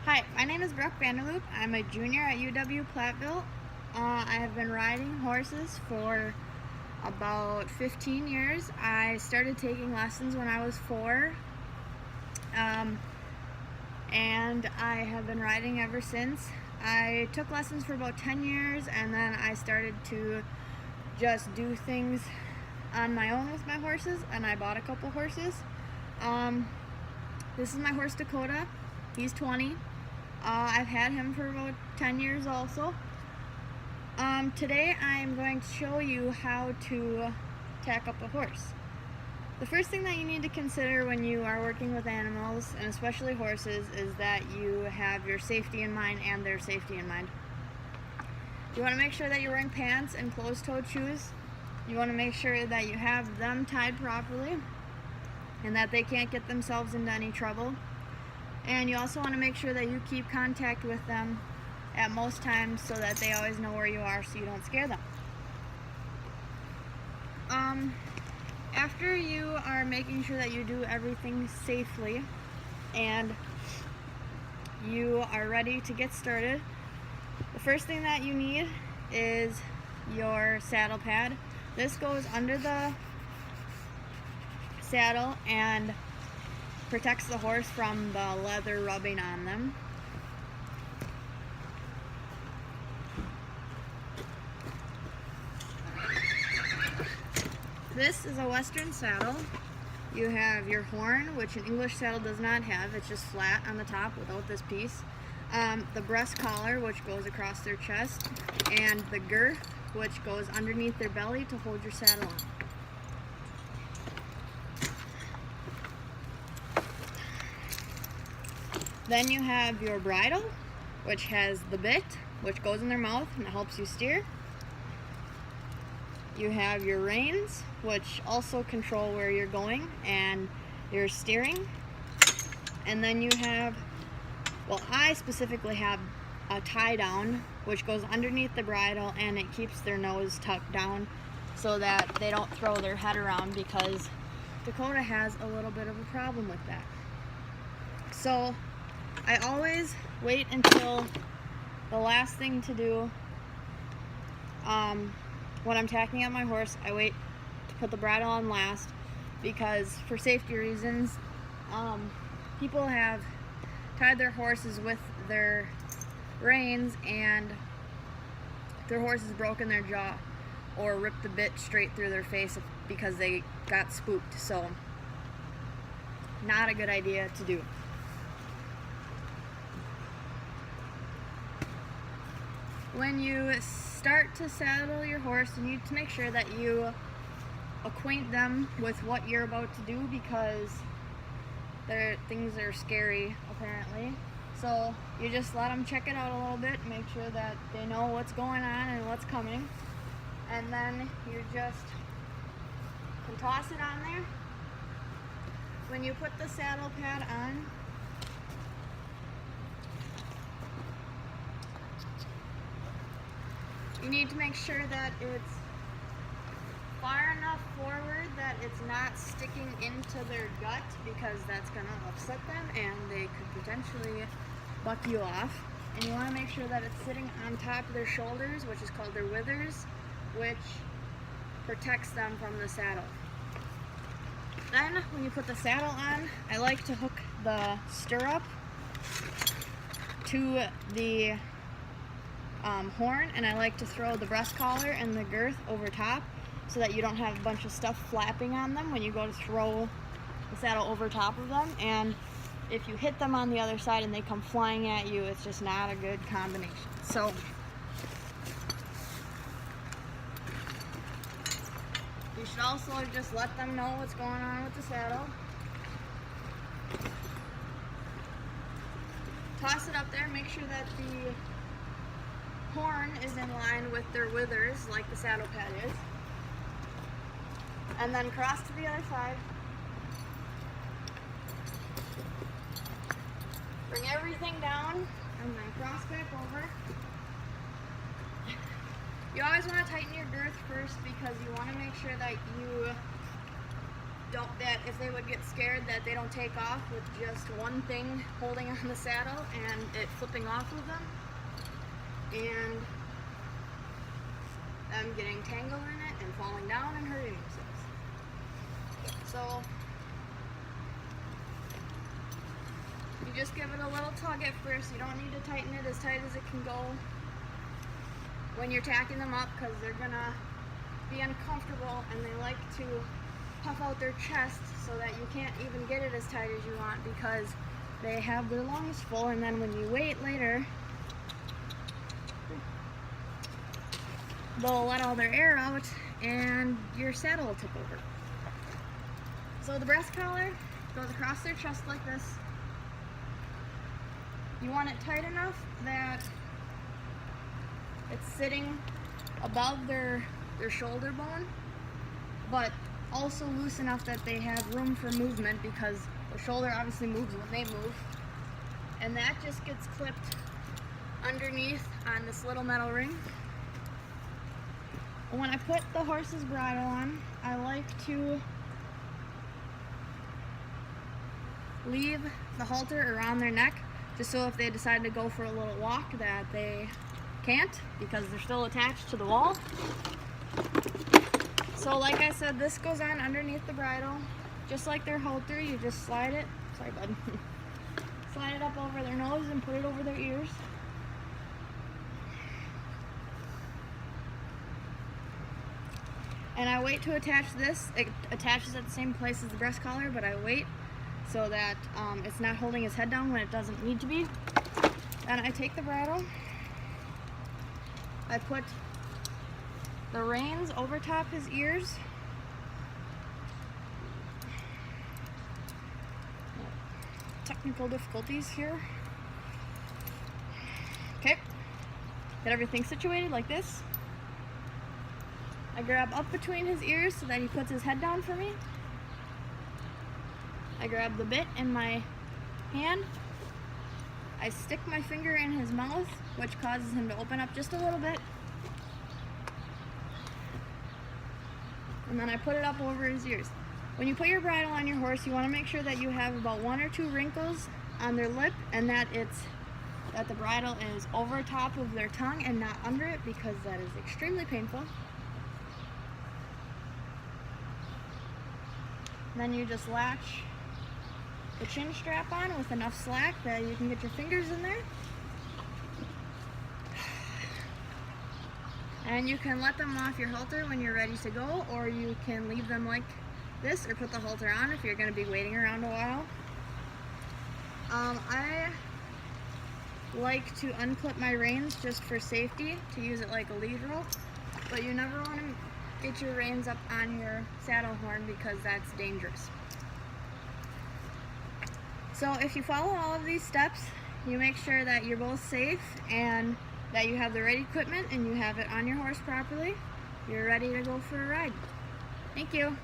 Hi, my name is Brooke Vanderloop. I'm a junior at UW Platteville. I have been riding horses for about 15 years. I started taking lessons when I was 4, and I have been riding ever since. I took lessons for about 10 years, and then I started to just do things on my own with my horses, and I bought a couple horses. This is my horse Dakota. He's 20. I've had him for about 10 years also. Today I'm going to show you how to tack up a horse. The first thing that you need to consider when you are working with animals, and especially horses, is that you have your safety in mind and their safety in mind. You want to make sure that you're wearing pants and closed-toed shoes. You want to make sure that you have them tied properly and that they can't get themselves into any trouble. And you also want to make sure that you keep contact with them at most times so that they always know where you are so you don't scare them. After you are making sure that you do everything safely and you are ready to get started, the first thing that you need is your saddle pad. This goes under the saddle and protects the horse from the leather rubbing on them. This is a Western saddle. You have your horn, which an English saddle does not have. It's just flat on the top without this piece. The breast collar, which goes across their chest, and the girth, which goes underneath their belly to hold your saddle on. Then you have your bridle, which has the bit, which goes in their mouth and it helps you steer. You have your reins, which also control where you're going and your steering. And then you have, well, I specifically have a tie down, which goes underneath the bridle and it keeps their nose tucked down so that they don't throw their head around, because Dakota has a little bit of a problem with that. So I always wait until the last thing to do. When I'm tacking up my horse, I wait to put the bridle on last, because for safety reasons, people have tied their horses with their reins and their horse has broken their jaw or ripped the bit straight through their face because they got spooked. So, not a good idea to do. When you start to saddle your horse, you need to make sure that you acquaint them with what you're about to do, because things are scary apparently. So you just let them check it out a little bit, make sure that they know what's going on and what's coming, and then you just can toss it on there. When you put the saddle pad on, you need to make sure that it's far enough forward that it's not sticking into their gut, because that's going to upset them and they could potentially buck you off. And you want to make sure that it's sitting on top of their shoulders, which is called their withers, which protects them from the saddle. Then when you put the saddle on, I like to hook the stirrup to the horn, and I like to throw the breast collar and the girth over top so that you don't have a bunch of stuff flapping on them when you go to throw the saddle over top of them. And if you hit them on the other side and they come flying at you, it's just not a good combination. So you should also just let them know what's going on with the saddle. Toss it up there, make sure that the horn is in line with their withers like the saddle pad is, and then cross to the other side. Bring everything down and then cross back over. You always want to tighten your girth first, because you want to make sure that you that if they would get scared that they don't take off with just one thing holding on the saddle and it flipping off of them and them getting tangled in it and falling down and hurting themselves. So you just give it a little tug at first. You don't need to tighten it as tight as it can go when you're tacking them up, because they're gonna be uncomfortable and they like to puff out their chest so that you can't even get it as tight as you want because they have their lungs full, and then when you wait later they'll let all their air out and your saddle will tip over. So the breast collar goes across their chest like this. You want it tight enough that it's sitting above their shoulder bone, but also loose enough that they have room for movement, because the shoulder obviously moves when they move. And that just gets clipped underneath on this little metal ring. And when I put the horse's bridle on, I like to leave the halter around their neck, just so if they decide to go for a little walk that they can't, because they're still attached to the wall. So like I said, this goes on underneath the bridle, just like their halter. You just slide it, sorry bud, slide it up over their nose and put it over their ears. And I wait to attach this. It attaches at the same place as the breast collar, but I wait so that it's not holding his head down when it doesn't need to be. Then I take the bridle, I put the reins over top his ears. Technical difficulties here. Okay, get everything situated like this. I grab up between his ears so that he puts his head down for me. I grab the bit in my hand. I stick my finger in his mouth, which causes him to open up just a little bit. And then I put it up over his ears. When you put your bridle on your horse, you want to make sure that you have about 1 or 2 wrinkles on their lip, and that the bridle is over top of their tongue and not under it, because that is extremely painful. Then you just latch the chin strap on with enough slack that you can get your fingers in there. And you can let them off your halter when you're ready to go, or you can leave them like this, or put the halter on if you're going to be waiting around a while. I like to unclip my reins just for safety, to use it like a lead rope, but you never want to get your reins up on your saddle horn, because that's dangerous. So if you follow all of these steps, you make sure that you're both safe and that you have the right equipment and you have it on your horse properly. You're ready to go for a ride. Thank you.